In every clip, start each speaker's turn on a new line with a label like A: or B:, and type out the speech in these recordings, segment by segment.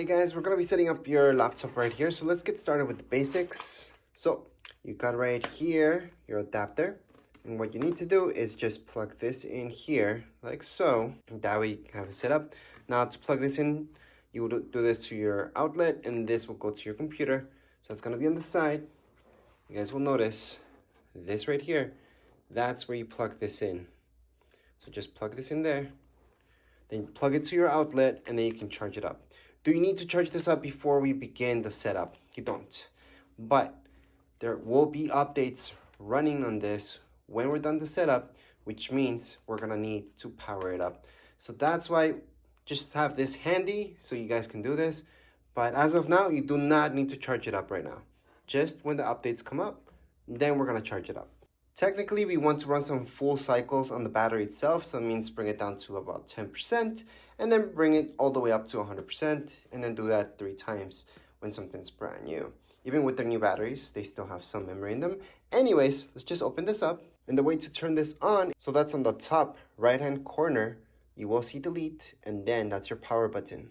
A: Hey guys, we're gonna be setting up your laptop right here. So let's get started with the basics. So you got right here your adapter. And what you need to do is just plug this in here like so. And that way you have it set up. Now to plug this in, you will do this to your outlet and this will go to your computer. So it's gonna be on the side. You guys will notice this right here. That's where you plug this in. So just plug this in there. Then plug it to your outlet and then you can charge it up. Do you need to charge this up before we begin the setup? You don't. But there will be updates running on this when we're done the setup, which means we're gonna need to power it up. So that's why just have this handy so you guys can do this. But as of now, you do not need to charge it up right now. Just when the updates come up, then we're gonna charge it up. Technically, we want to run some full cycles on the battery itself, so it means bring it down to about 10%, and then bring it all the way up to 100%, and then do that 3 times when something's brand new. Even with their new batteries, they still have some memory in them. Anyways, let's just open this up. And the way to turn this on, so that's on the top right-hand corner, you will see delete, and then that's your power button.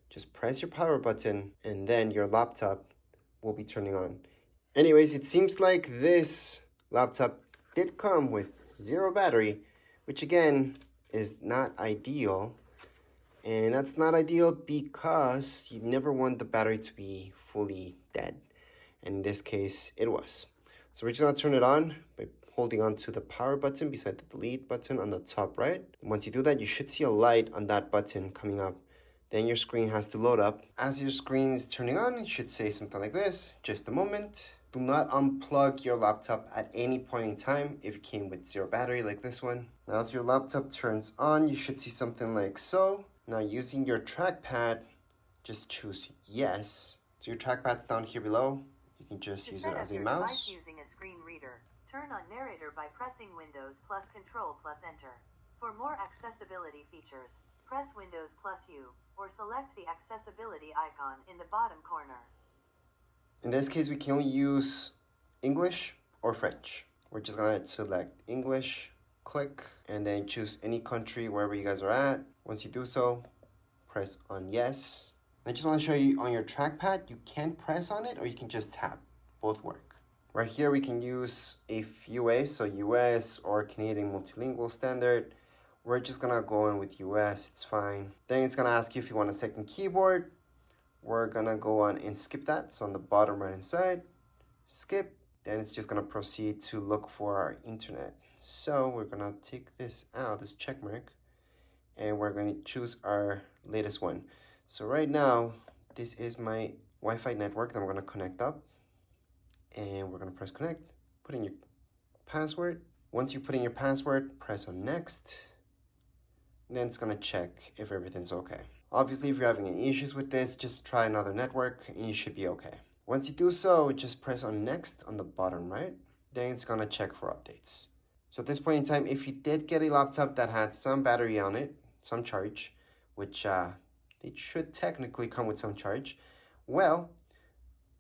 A: Just press your power button, and then your laptop will be turning on. Anyways, it seems like this laptop did come with 0 battery, which again is not ideal. And that's not ideal because you never want the battery to be fully dead. And in this case, it was. So we're just gonna turn it on by holding on to the power button beside the delete button on the top right. And once you do that, you should see a light on that button coming up. Then your screen has to load up. As your screen is turning on, it should say something like this, just a moment. Do not unplug your laptop at any point in time if it came with 0 battery like this one. Now as your laptop turns on, you should see something like so. Now using your trackpad, just choose yes. So your trackpad's down here below. You can just use it as a mouse.
B: Using a screen reader, turn on narrator by pressing Windows plus Control plus Enter. For more accessibility features, press Windows plus U, or select the accessibility icon in the bottom corner.
A: In this case, we can only use English or French. We're just gonna select English, click, and then choose any country wherever you guys are at. Once you do so, press on yes. I just wanna show you on your trackpad, you can press on it or you can just tap, both work. Right here, we can use a few ways, so US or Canadian multilingual standard. We're just gonna go in with US, it's fine. Then it's gonna ask you if you want a second keyboard. We're gonna go on and skip that. So on the bottom right hand side, skip. Then it's just gonna proceed to look for our internet. So we're gonna take this out, this check mark, and we're gonna choose our latest one. So right now, this is my Wi-Fi network that we're gonna connect up. And we're gonna press connect, put in your password. Once you put in your password, press on next. And then it's gonna check if everything's okay. Obviously, if you're having any issues with this, just try another network and you should be okay. Once you do so, just press on next on the bottom right. Then it's gonna check for updates. So at this point in time, if you did get a laptop that had some battery on it, some charge, which it should technically come with some charge, well,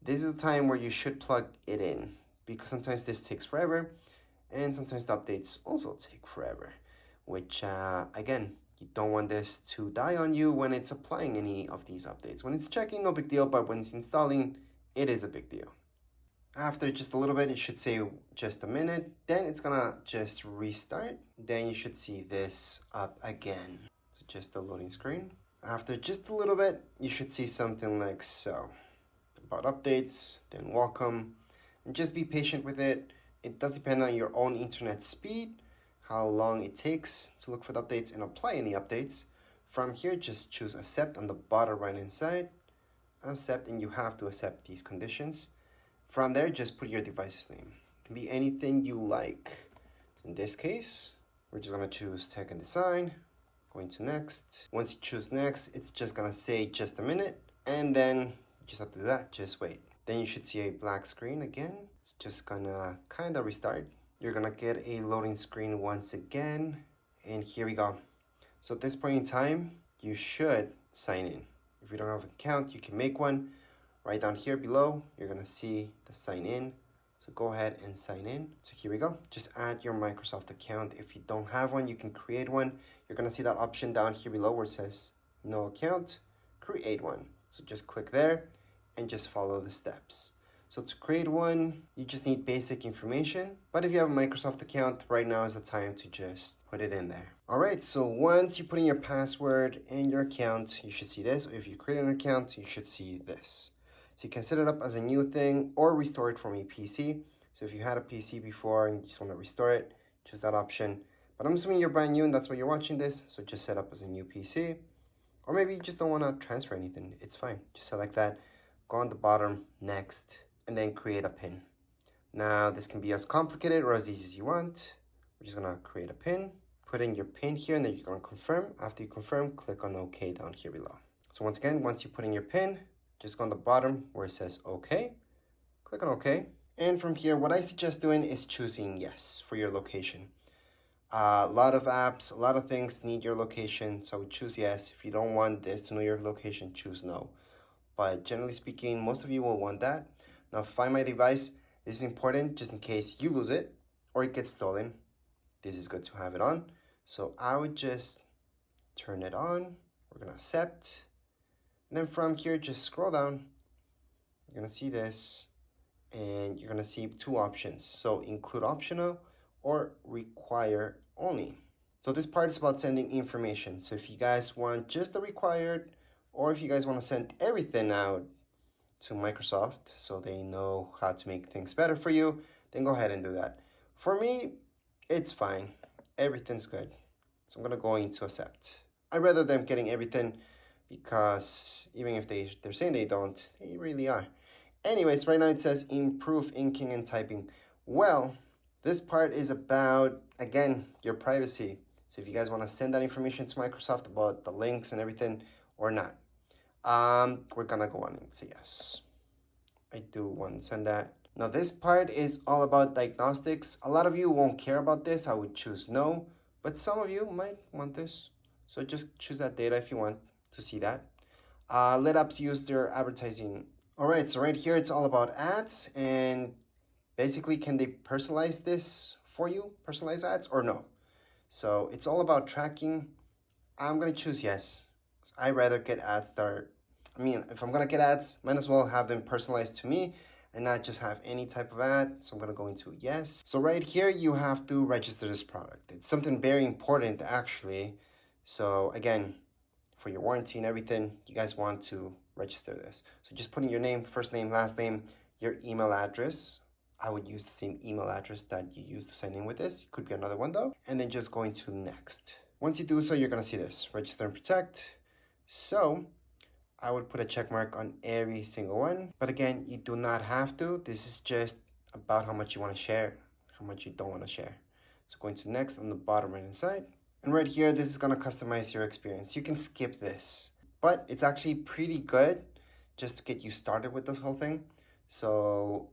A: this is the time where you should plug it in because sometimes this takes forever and sometimes the updates also take forever, which again, you don't want this to die on you when it's applying any of these updates. When it's checking, no big deal, but when it's installing, it is a big deal. After just a little bit, it should say just a minute. Then it's gonna just restart. Then you should see this up again. So just a loading screen. After just a little bit, you should see something like so. About updates, then welcome. And just be patient with it. It does depend on your own internet speed, how long it takes to look for the updates and apply any updates. From here, just choose accept on the bottom right hand side. Accept, and you have to accept these conditions. From there, just put your device's name. It can be anything you like. In this case, we're just gonna choose tech and design, going to next. Once you choose next, it's just gonna say just a minute, and then you just have to do that, just wait. Then you should see a black screen again. It's just gonna kind of restart. You're gonna get a loading screen once again, and here we go. So at this point in time, you should sign in. If you don't have an account, you can make one. Right down here below, you're gonna see the sign in. So go ahead and sign in. So here we go. Just add your Microsoft account. If you don't have one, you can create one. You're gonna see that option down here below where it says no account, create one. So just click there and just follow the steps. So to create one, you just need basic information. But if you have a Microsoft account, right now is the time to just put it in there. All right, so once you put in your password and your account, you should see this. If you create an account, you should see this. So you can set it up as a new thing or restore it from a PC. So if you had a PC before and you just want to restore it, choose that option. But I'm assuming you're brand new and that's why you're watching this. So just set up as a new PC. Or maybe you just don't want to transfer anything. It's fine. Just select that. Go on the bottom, next, and then create a pin. Now this can be as complicated or as easy as you want. We're just gonna create a pin, put in your pin here, and then you're gonna confirm. After you confirm, click on OK down here below. So once again, once you put in your pin, just go on the bottom where it says OK, click on OK. And from here, what I suggest doing is choosing yes for your location. A lot of apps, a lot of things need your location, so choose yes. If you don't want this to know your location, choose no. But generally speaking, most of you will want that. Now, Find My Device, this is important just in case you lose it or it gets stolen. This is good to have it on. So I would just turn it on. We're gonna accept. And then from here, just scroll down. You're gonna see this and you're gonna see two options. So include optional or require only. So this part is about sending information. So if you guys want just the required, or if you guys want to send everything out to Microsoft so they know how to make things better for you, then go ahead and do that. For me, it's fine. Everything's good. So I'm going to go into accept. I'd rather them getting everything because even if they're saying they don't, they really are. Anyways, right now it says improve inking and typing. Well, this part is about, again, your privacy. So if you guys want to send that information to Microsoft about the links and everything or not. We're gonna go on and say yes. I do want to send that. Now this part is all about diagnostics. A lot of you won't care about this. I would choose no, but some of you might want this. So just choose that data if you want to see that. Let apps use their advertising. All right, so right here, it's all about ads and basically, can they personalize this for you, personalize ads or no? So it's all about tracking. I'm gonna choose yes. I'd rather get ads that are, if I'm gonna get ads, might as well have them personalized to me and not just have any type of ad. So I'm gonna go into yes. So right here, you have to register this product. It's something very important actually. So again, for your warranty and everything, you guys want to register this. So just put in your name, first name, last name, your email address. I would use the same email address that you used to sign in with this. It could be another one though. And then just go into next. Once you do so, you're gonna see this, register and protect. So I would put a check mark on every single one. But again, you do not have to. This is just about how much you want to share, how much you don't want to share. So going to next on the bottom right hand side. And right here, this is going to customize your experience. You can skip this, but it's actually pretty good just to get you started with this whole thing. So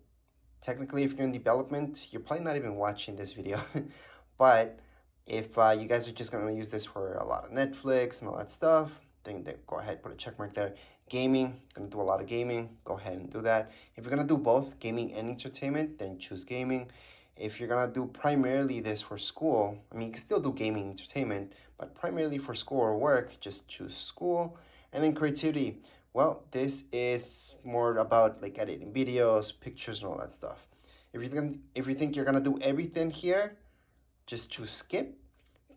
A: technically, if you're in development, you're probably not even watching this video. But if you guys are just going to use this for a lot of Netflix and all that stuff, then go ahead, put a check mark there. Gaming, going to do a lot of gaming, go ahead and do that. If you're going to do both gaming and entertainment, then choose gaming. If you're going to do primarily this for school, you can still do gaming entertainment, but primarily for school or work, just choose school. And then creativity, well, this is more about like editing videos, pictures, and all that stuff. If you think you're going to do everything here, just choose skip.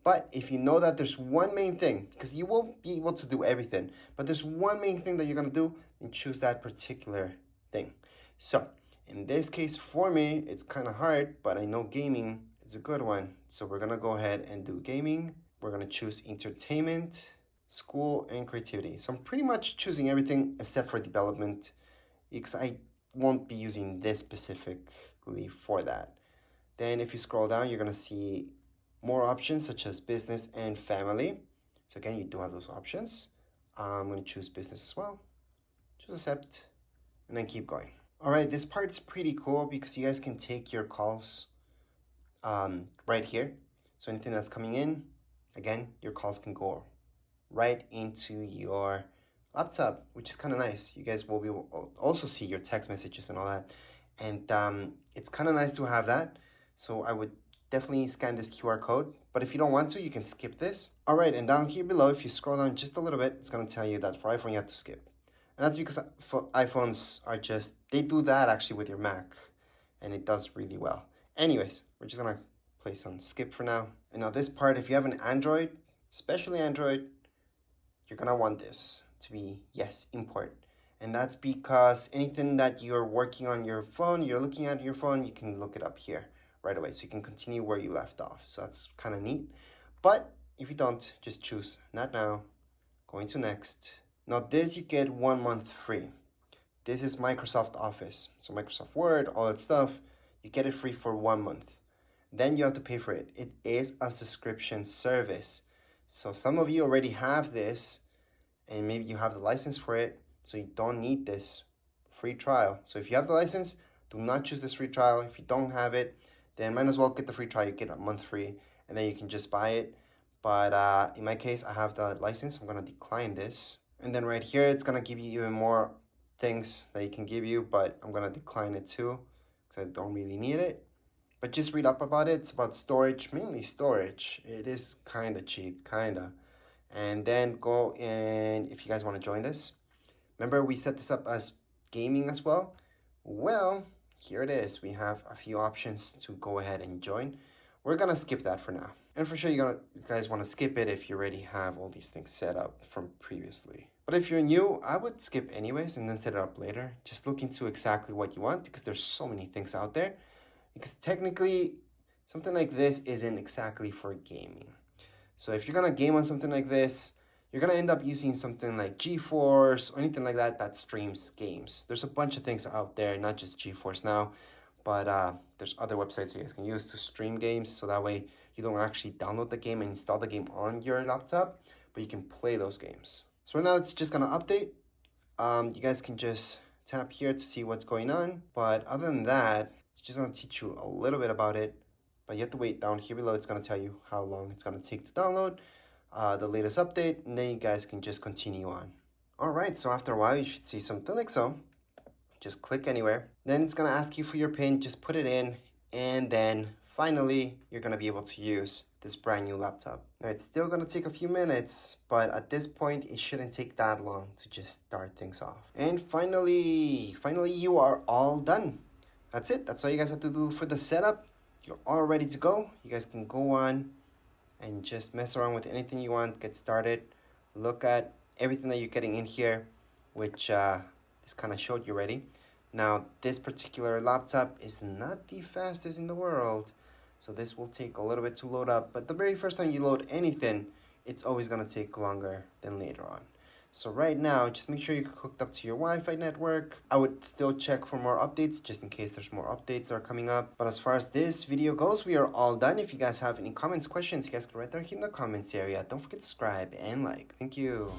A: But if you know that there's one main thing, because you won't be able to do everything, but there's one main thing that you're going to do, then choose that particular thing. So in this case, for me, it's kind of hard, but I know gaming is a good one. So we're going to go ahead and do gaming. We're going to choose entertainment, school, and creativity. So I'm pretty much choosing everything except for development, because I won't be using this specifically for that. Then if you scroll down, you're going to see more options such as business and family. So again, you do have those options. I'm going to choose business as well. Choose accept and then keep going. All right, this part is pretty cool because you guys can take your calls right here. So anything that's coming in, again, your calls can go right into your laptop, which is kind of nice. You guys will be able to also see your text messages and all that. And it's kind of nice to have that. So I would definitely scan this QR code, but if you don't want to, you can skip this. All right, and down here below, if you scroll down just a little bit, it's going to tell you that for iPhone, you have to skip. And that's because iPhones are just, they do that actually with your Mac, and it does really well. Anyways, we're just gonna place on skip for now. And now this part, if you have an Android, especially Android, you're gonna want this to be yes, import. And that's because anything that you're working on your phone, you're looking at your phone, you can look it up here right away. So you can continue where you left off. So that's kind of neat. But if you don't, just choose not now, going to next. Now this you get 1 month free. This is Microsoft Office. So Microsoft Word, all that stuff, you get it free for 1 month. Then you have to pay for it. It is a subscription service. So some of you already have this, and maybe you have the license for it, so you don't need this free trial. So if you have the license, do not choose this free trial. If you don't have it, then might as well get the free trial. You get a month free, and then you can just buy it. But in my case, I have the license. I'm gonna decline this. And then right here, it's gonna give you even more things that you can give you, but I'm gonna decline it too, because I don't really need it. But just read up about it. It's about storage, mainly storage. It is kind of cheap, kind of. And then go and if you guys want to join this, remember we set this up as gaming as well. Well, here it is. We have a few options to go ahead and join. We're gonna skip that for now. And for sure you guys want to skip it if you already have all these things set up from previously. But if you're new, I would skip anyways and then set it up later. Just look into exactly what you want, because there's so many things out there. Because technically, something like this isn't exactly for gaming. So if you're gonna game on something like this, you're gonna end up using something like GeForce or anything like that that streams games. There's a bunch of things out there, not just GeForce now, but there's other websites you guys can use to stream games, so that way you don't actually download the game and install the game on your laptop, but you can play those games. So right now it's just gonna update. You guys can just tap here to see what's going on, but other than that, it's just gonna teach you a little bit about it. But you have to wait. Down here below, it's going to tell you how long it's going to take to download the latest update, and then you guys can just continue on. All right, so after a while, you should see something like so. Just click anywhere. Then it's going to ask you for your PIN. Just put it in, and then finally, you're going to be able to use this brand new laptop. Now, it's still going to take a few minutes, but at this point, it shouldn't take that long to just start things off. And finally, you are all done. That's it. That's all you guys have to do for the setup. You're all ready to go. You guys can go on and just mess around with anything you want, get started, look at everything that you're getting in here, which this kind of showed you already. Now, this particular laptop is not the fastest in the world, so this will take a little bit to load up, but the very first time you load anything, it's always going to take longer than later on. So right now, just make sure you're hooked up to your Wi-Fi network. I would still check for more updates, just in case there's more updates that are coming up. But as far as this video goes, we are all done. If you guys have any comments, questions, you guys can write down here in the comments area. Don't forget to subscribe and like. Thank you.